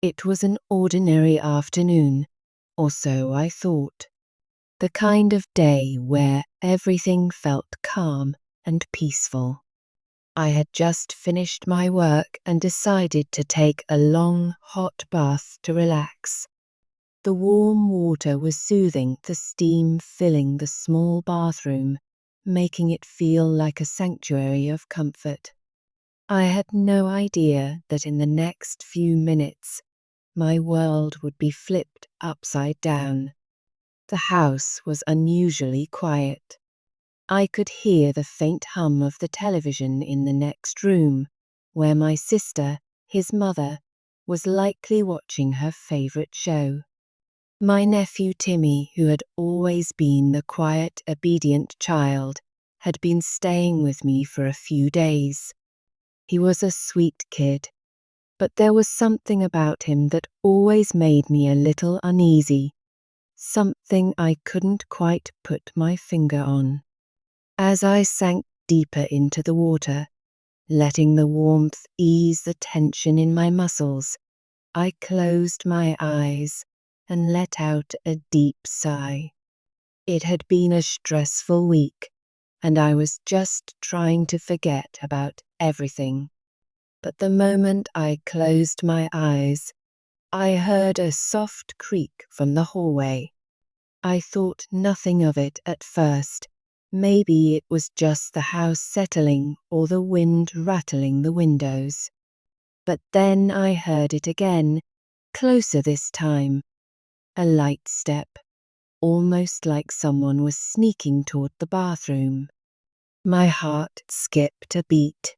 It was an ordinary afternoon, or so I thought. The kind of day where everything felt calm and peaceful. I had just finished my work and decided to take a long, hot bath to relax. The warm water was soothing, the steam filling the small bathroom, making it feel like a sanctuary of comfort. I had no idea that in the next few minutes, my world would be flipped upside down. The house was unusually quiet. I could hear the faint hum of the television in the next room, where my sister, his mother, was likely watching her favorite show. My nephew Timmy, who had always been the quiet, obedient child, had been staying with me for a few days. He was a sweet kid, but there was something about him that always made me a little uneasy, something I couldn't quite put my finger on. As I sank deeper into the water, letting the warmth ease the tension in my muscles, I closed my eyes and let out a deep sigh. It had been a stressful week, and I was just trying to forget about everything. But the moment I closed my eyes, I heard a soft creak from the hallway. I thought nothing of it at first. Maybe it was just the house settling or the wind rattling the windows. But then I heard it again, closer this time. A light step, almost like someone was sneaking toward the bathroom. My heart skipped a beat.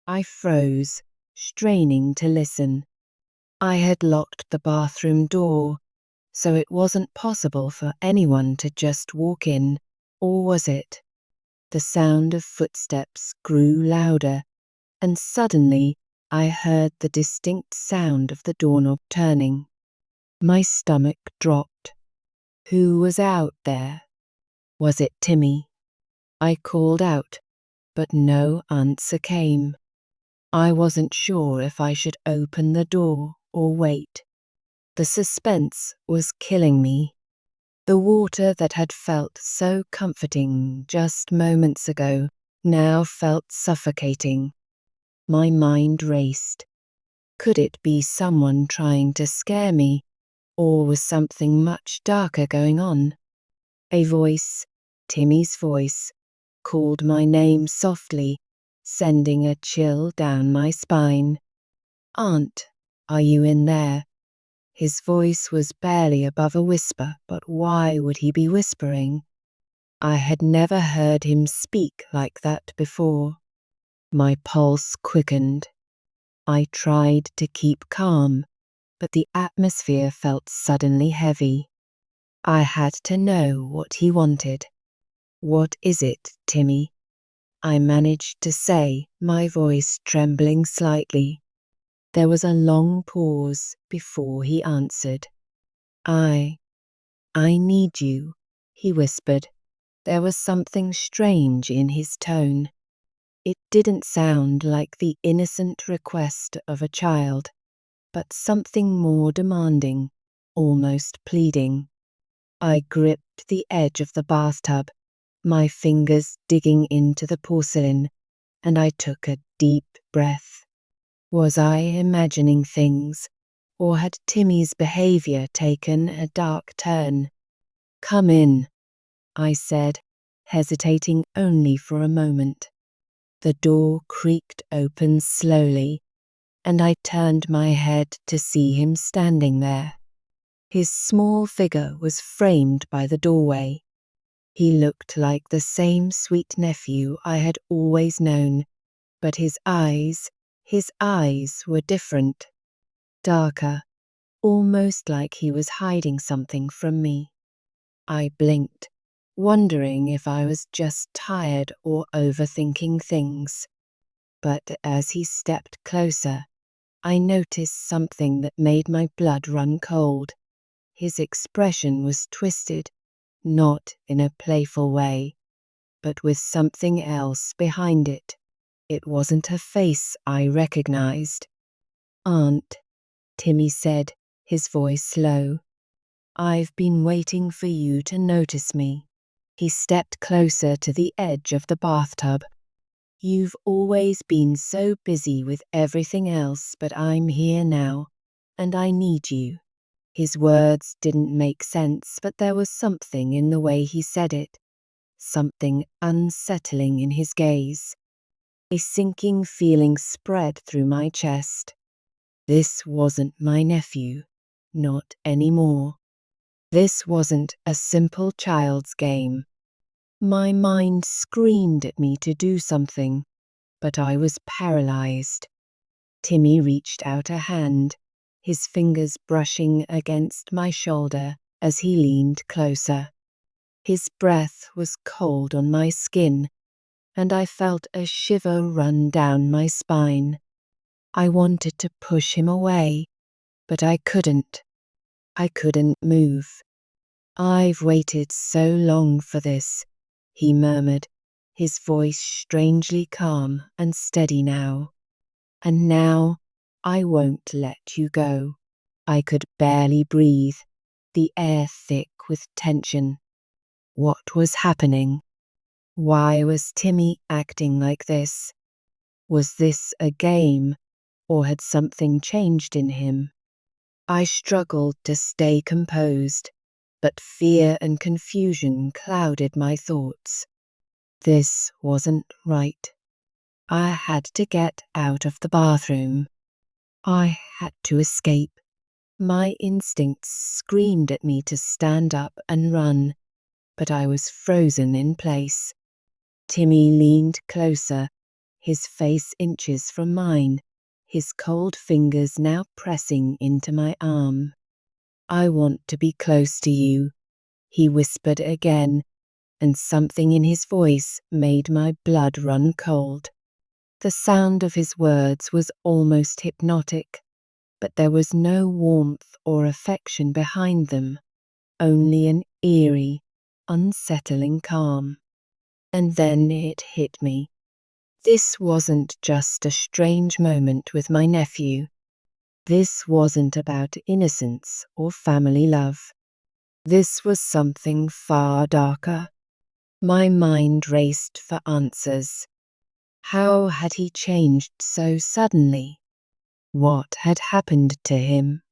I froze, straining to listen. I had locked the bathroom door, so it wasn't possible for anyone to just walk in, or was it? The sound of footsteps grew louder, and suddenly I heard the distinct sound of the doorknob turning. My stomach dropped. Who was out there? Was it Timmy? I called out, but no answer came. I wasn't sure if I should open the door or wait. The suspense was killing me. The water that had felt so comforting just moments ago now felt suffocating. My mind raced. Could it be someone trying to scare me, or was something much darker going on? A voice, Timmy's voice, called my name softly, sending a chill down my spine. "Aunt, are you in there?" His voice was barely above a whisper, but why would he be whispering? I had never heard him speak like that before. My pulse quickened. I tried to keep calm, but the atmosphere felt suddenly heavy. I had to know what he wanted. "What is it, Timmy?" I managed to say, my voice trembling slightly. There was a long pause before he answered. I need you," he whispered. There was something strange in his tone. It didn't sound like the innocent request of a child, but something more demanding, almost pleading. I gripped the edge of the bathtub, my fingers digging into the porcelain, and I took a deep breath. Was I imagining things, or had Timmy's behavior taken a dark turn? "Come in," I said, hesitating only for a moment. The door creaked open slowly, and I turned my head to see him standing there. His small figure was framed by the doorway. He looked like the same sweet nephew I had always known, but his eyes were different, darker, almost like he was hiding something from me. I blinked, wondering if I was just tired or overthinking things. But as he stepped closer, I noticed something that made my blood run cold. His expression was twisted, not in a playful way, but with something else behind it. It wasn't a face I recognized. "Aunt," Timmy said, his voice low. "I've been waiting for you to notice me." He stepped closer to the edge of the bathtub. "You've always been so busy with everything else, but I'm here now, and I need you." His words didn't make sense, but there was something in the way he said it, something unsettling in his gaze. A sinking feeling spread through my chest. This wasn't my nephew, not anymore. This wasn't a simple child's game. My mind screamed at me to do something, but I was paralyzed. Timmy reached out a hand, his fingers brushing against my shoulder as he leaned closer. His breath was cold on my skin, and I felt a shiver run down my spine. I wanted to push him away, but I couldn't. I couldn't move. "I've waited so long for this," he murmured, his voice strangely calm and steady now. "And now I won't let you go." I could barely breathe, the air thick with tension. What was happening? Why was Timmy acting like this? Was this a game, or had something changed in him? I struggled to stay composed, but fear and confusion clouded my thoughts. This wasn't right. I had to get out of the bathroom. I had to escape. My instincts screamed at me to stand up and run, but I was frozen in place. Timmy leaned closer, his face inches from mine, his cold fingers now pressing into my arm. "I want to be close to you," he whispered again, and something in his voice made my blood run cold. The sound of his words was almost hypnotic, but there was no warmth or affection behind them, only an eerie, unsettling calm. And then it hit me. This wasn't just a strange moment with my nephew. This wasn't about innocence or family love. This was something far darker. My mind raced for answers. How had he changed so suddenly? What had happened to him?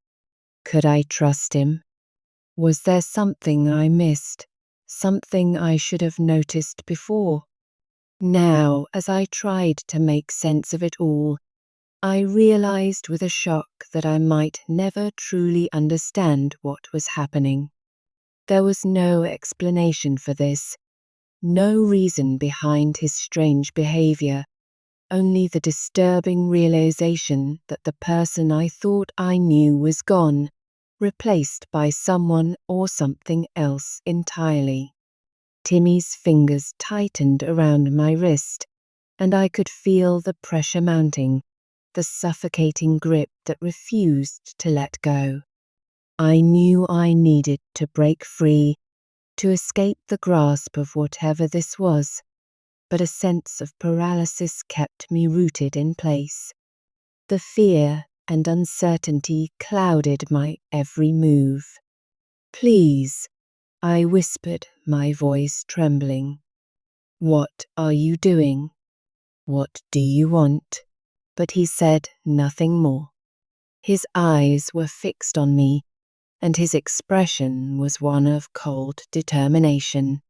Could I trust him? Was there something I missed, something I should have noticed before? Now, as I tried to make sense of it all, I realized with a shock that I might never truly understand what was happening. There was no explanation for this, no reason behind his strange behavior, only the disturbing realization that the person I thought I knew was gone, replaced by someone or something else entirely. Timmy's fingers tightened around my wrist, and I could feel the pressure mounting, the suffocating grip that refused to let go. I knew I needed to break free, to escape the grasp of whatever this was, but a sense of paralysis kept me rooted in place. The fear and uncertainty clouded my every move. "Please," I whispered, my voice trembling. "What are you doing? What do you want?" But he said nothing more. His eyes were fixed on me, and his expression was one of cold determination.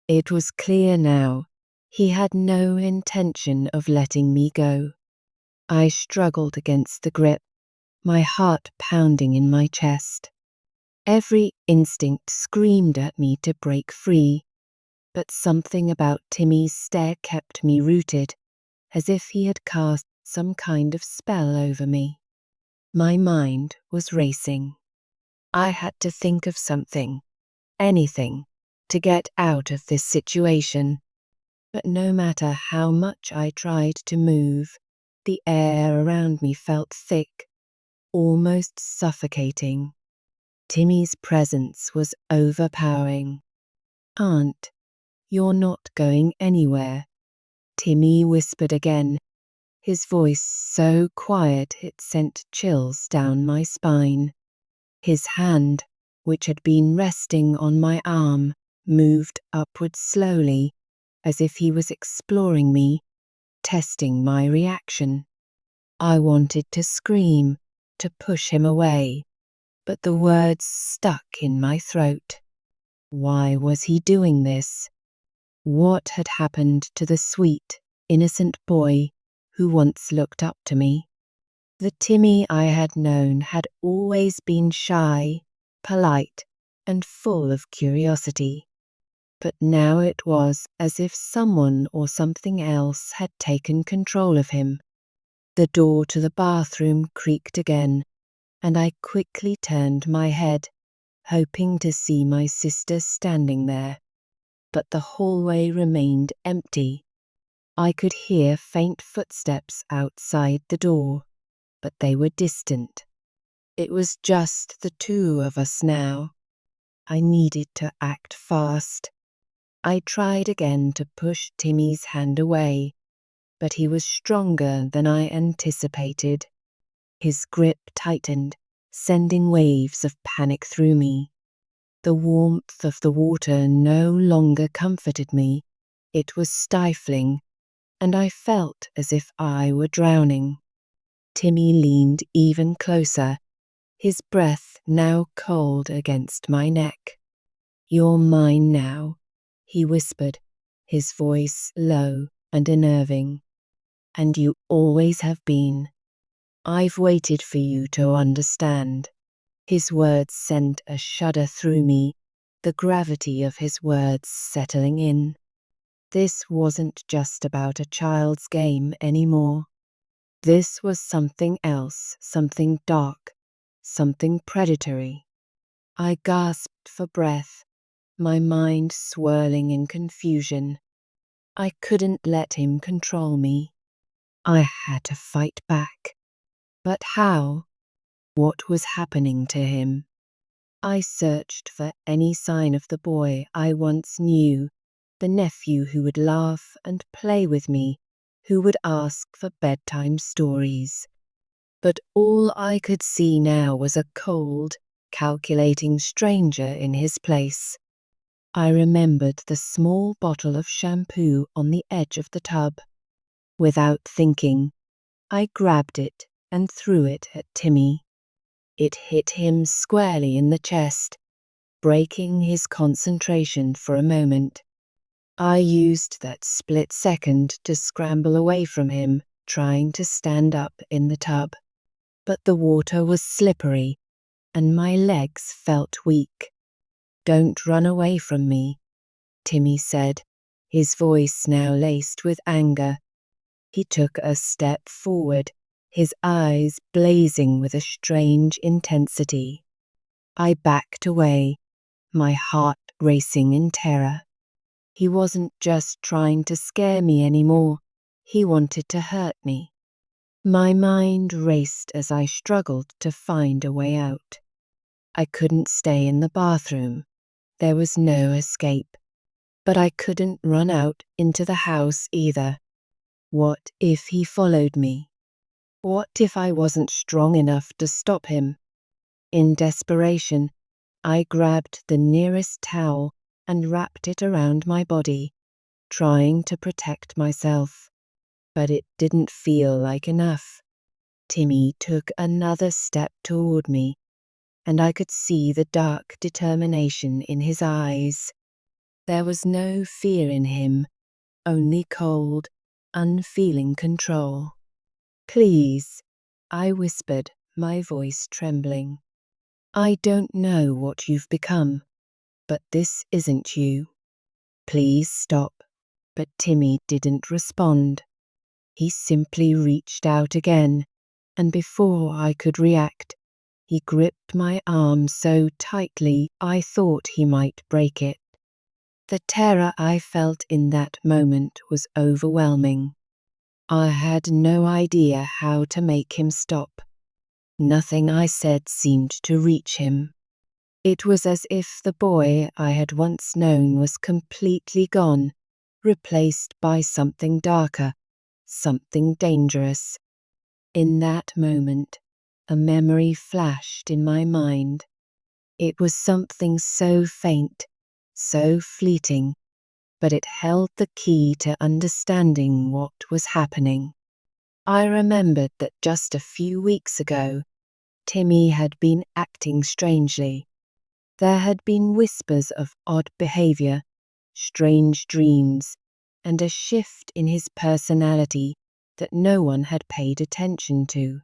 It was clear now, he had no intention of letting me go. I struggled against the grip, my heart pounding in my chest. Every instinct screamed at me to break free, but something about Timmy's stare kept me rooted, as if he had cast some kind of spell over me. My mind was racing. I had to think of something, anything, to get out of this situation. But no matter how much I tried to move, the air around me felt thick, almost suffocating. Timmy's presence was overpowering. "Aunt, you're not going anywhere," Timmy whispered again, his voice so quiet it sent chills down my spine. His hand, which had been resting on my arm, moved upward slowly, as if he was exploring me, testing my reaction. I wanted to scream, to push him away, but the words stuck in my throat. Why was he doing this? What had happened to the sweet, innocent boy who once looked up to me? The Timmy I had known had always been shy, polite, and full of curiosity. But now it was as if someone or something else had taken control of him. The door to the bathroom creaked again, and I quickly turned my head, hoping to see my sister standing there. But the hallway remained empty. I could hear faint footsteps outside the door, but they were distant. It was just the two of us now. I needed to act fast. I tried again to push Timmy's hand away, but he was stronger than I anticipated. His grip tightened, sending waves of panic through me. The warmth of the water no longer comforted me. It was stifling, and I felt as if I were drowning. Timmy leaned even closer, his breath now cold against my neck. "You're mine now," he whispered, his voice low and unnerving. "And you always have been. I've waited for you to understand." His words sent a shudder through me, the gravity of his words settling in. This wasn't just about a child's game anymore. This was something else, something dark, something predatory. I gasped for breath, my mind swirling in confusion. I couldn't let him control me. I had to fight back. But how? What was happening to him? I searched for any sign of the boy I once knew, the nephew who would laugh and play with me, who would ask for bedtime stories. But all I could see now was a cold, calculating stranger in his place. I remembered the small bottle of shampoo on the edge of the tub. Without thinking, I grabbed it and threw it at Timmy. It hit him squarely in the chest, breaking his concentration for a moment. I used that split second to scramble away from him, trying to stand up in the tub. But the water was slippery, and my legs felt weak. "Don't run away from me," Timmy said, his voice now laced with anger. He took a step forward, his eyes blazing with a strange intensity. I backed away, my heart racing in terror. He wasn't just trying to scare me anymore, he wanted to hurt me. My mind raced as I struggled to find a way out. I couldn't stay in the bathroom. There was no escape. But I couldn't run out into the house either. What if he followed me? What if I wasn't strong enough to stop him? In desperation, I grabbed the nearest towel and wrapped it around my body, trying to protect myself. But it didn't feel like enough. Timmy took another step toward me, and I could see the dark determination in his eyes. There was no fear in him, only cold, unfeeling control. "Please," I whispered, my voice trembling. "I don't know what you've become, but this isn't you. Please stop." But Timmy didn't respond. He simply reached out again, and before I could react, he gripped my arm so tightly I thought he might break it. The terror I felt in that moment was overwhelming. I had no idea how to make him stop. Nothing I said seemed to reach him. It was as if the boy I had once known was completely gone, replaced by something darker, something dangerous. In that moment, a memory flashed in my mind. It was something so faint, so fleeting, but it held the key to understanding what was happening. I remembered that just a few weeks ago, Timmy had been acting strangely. There had been whispers of odd behavior, strange dreams, and a shift in his personality that no one had paid attention to.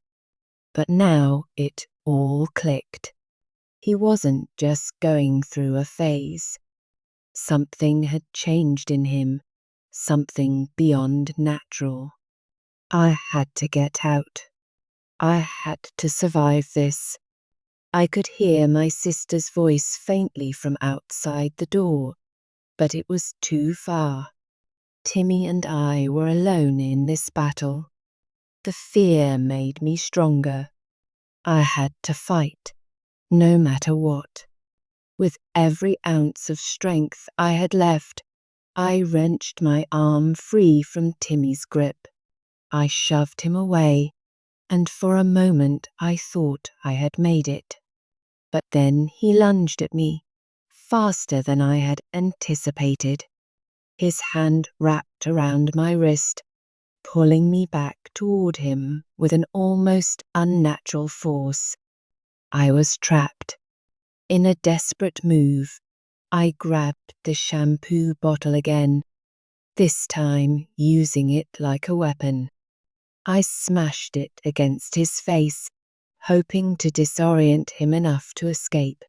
But now it all clicked. He wasn't just going through a phase. Something had changed in him, something beyond natural. I had to get out. I had to survive this. I could hear my sister's voice faintly from outside the door, but it was too far. Timmy and I were alone in this battle. The fear made me stronger. I had to fight, no matter what. With every ounce of strength I had left, I wrenched my arm free from Timmy's grip. I shoved him away, and for a moment I thought I had made it. But then he lunged at me, faster than I had anticipated. His hand wrapped around my wrist, pulling me back toward him with an almost unnatural force. I was trapped. In a desperate move, I grabbed the shampoo bottle again, this time using it like a weapon. I smashed it against his face, hoping to disorient him enough to escape.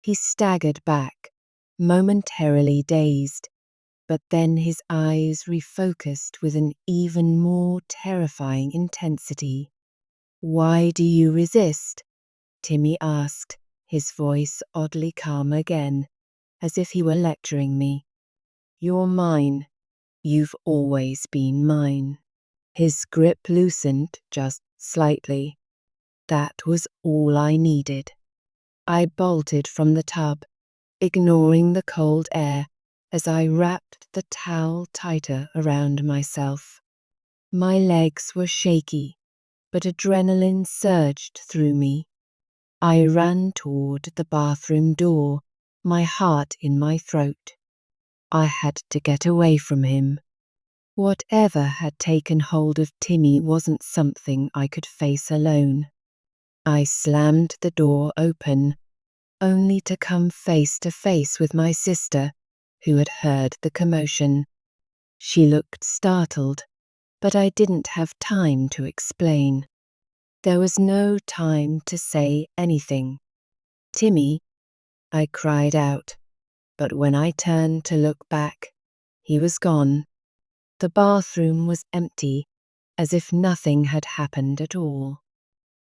He staggered back, momentarily dazed, but then his eyes refocused with an even more terrifying intensity. "Why do you resist?" Timmy asked, his voice oddly calm again, as if he were lecturing me. "You're mine. You've always been mine." His grip loosened just slightly. That was all I needed. I bolted from the tub, ignoring the cold air as I wrapped the towel tighter around myself. My legs were shaky, but adrenaline surged through me. I ran toward the bathroom door, my heart in my throat. I had to get away from him. Whatever had taken hold of Timmy wasn't something I could face alone. I slammed the door open, only to come face to face with my sister, who had heard the commotion. She looked startled, but I didn't have time to explain. There was no time to say anything. "Timmy," I cried out, but when I turned to look back, he was gone. The bathroom was empty, as if nothing had happened at all.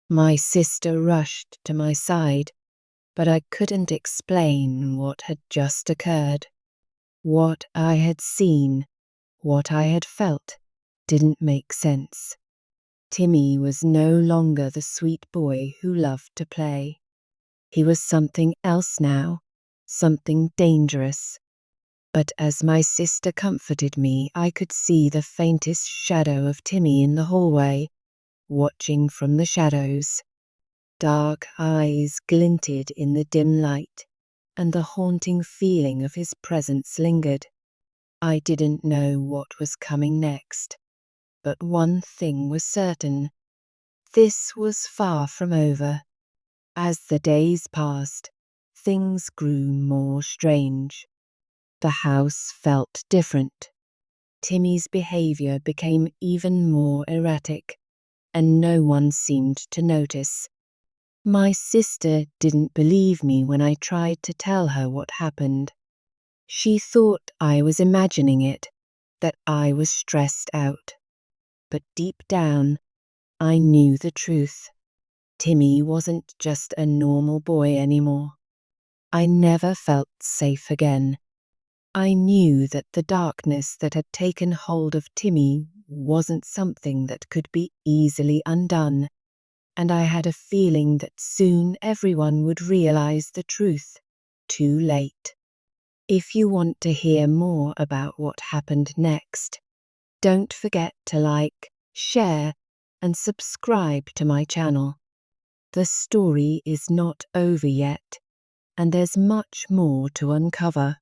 My sister rushed to my side, but I couldn't explain what had just occurred. What I had seen, what I had felt, didn't make sense. Timmy was no longer the sweet boy who loved to play. He was something else now, something dangerous. But as my sister comforted me, I could see the faintest shadow of Timmy in the hallway, watching from the shadows. Dark eyes glinted in the dim light, and the haunting feeling of his presence lingered. I didn't know what was coming next, but one thing was certain. This was far from over. As the days passed, things grew more strange. The house felt different. Timmy's behavior became even more erratic, and no one seemed to notice. My sister didn't believe me when I tried to tell her what happened. She thought I was imagining it, that I was stressed out. But deep down, I knew the truth. Timmy wasn't just a normal boy anymore. I never felt safe again. I knew that the darkness that had taken hold of Timmy wasn't something that could be easily undone, and I had a feeling that soon everyone would realize the truth, too late. If you want to hear more about what happened next, don't forget to like, share, and subscribe to my channel. The story is not over yet, and there's much more to uncover.